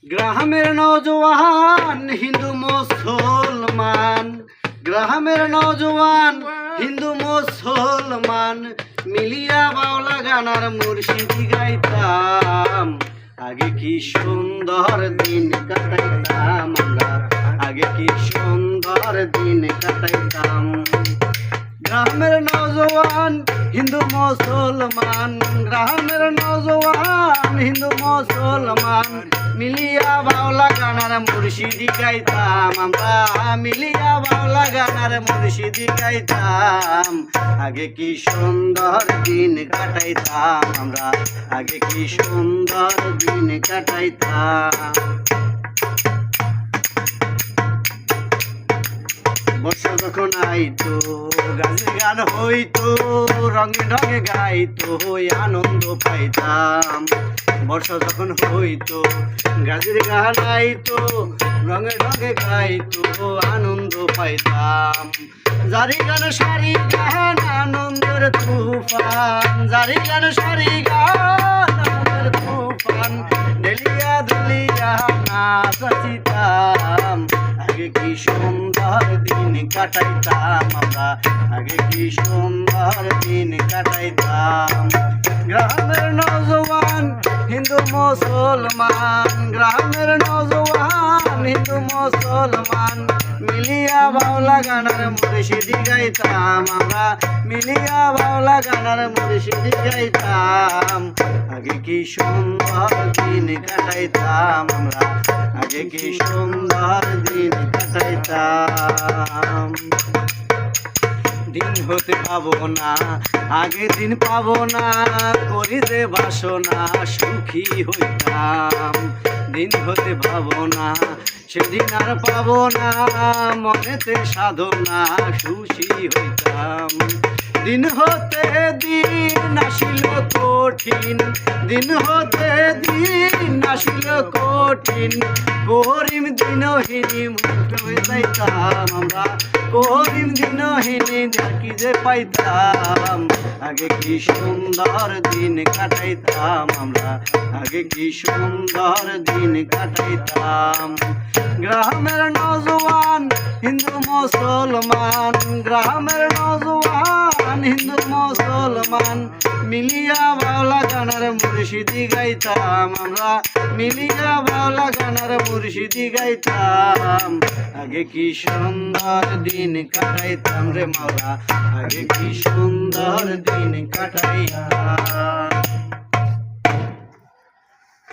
গ্রামের নওজোয়ান হিন্দু মুসলমান, গ্রামের নওজোয়ান হিন্দু মুসলমান মিলিয়া বাউলা গানার মুর্শিদি গাইতাম। আগে কি সুন্দর দিন কাটাইতাম আমরা, আগে কি সুন্দর দিন কাটাইতাম। গ্রামের নওজোয়ান হিন্দু মুসলমান, গ্রামের নওজোয়ান হিন্দু মুসলমান মিলিয়া বাউলা গানার মুর্শিদি গাইতাম আমরা, মিলিয়া বাউলা গানার মুর্শিদি গাইতাম। আগে কি সুন্দর দিন কাটাইতাম আমরা, আগে কি সুন্দর দিন কাটাইতাম। বর্ষা যখন আইতো গাছে গান হইতো, রঙে ঢঙে গাইতো আনন্দ পাইতাম। বর্ষা যখন হইতো গাছের গান আইতো, রঙে ঢঙে গাইতো আনন্দ পাইতাম। জারি গান সারি গান আনন্দের তুফান, জারি গান সারি গান আনন্দের তুফান ডেলিয়া দুলিয়া নাচিতাম। আগে কি সুন্দর দিন কাটাইতাম আমরা, আগে কি সুন্দর দিন কাটাইতাম। গ্রামের নওজোয়ান হিন্দু মুসলমান, গ্রামের নওজোয়ান হিন্দু মুসলমান মিলিয়া বাউলা গানার মুর্শিদি গাইতাম আমরা, মিলিয়া বাউলা গানার মুর্শিদি গাইতাম। আগে কি সুন্দর দিন কাটাইতাম আমরা, আগে কি সুন্দর দিন কাটাইতাম। দিন হতে পাবো না, আগে দিন পাবো না, করিতে বাসনা সুখী হইতাম। দিন হতে পাবো না, সেদিন আর পাবো না, মনেতে সাধনা খুশি হইতাম। দিন হতে দিন আসিল কঠিন, দিন হতে দিন আসিল কঠিন, করিম দিনহীনি মুক্ত হয়ে যাইতাম আমরা, করিম দিনহীনি দেখি যে পাইতাম। আগে কি সুন্দর দিন কাটাইতাম আমরা, আগে কি সুন্দর দিন কাটাইতাম। গ্রামের নওজোয়ান হিন্দু মুসলমান, গ্রামের নওজোয়ান হিন্দু মুসলমান মিলিয়া বাউলা গানার মুর্শিদি গাইতাম আমরা, মিলিয়া বাউলা গানার মুর্শিদি গাইতাম। আগে কি সুন্দর দিন কাটাইতাম রে মাওলা, আগে কি সুন্দর দিন কাটাইতাম।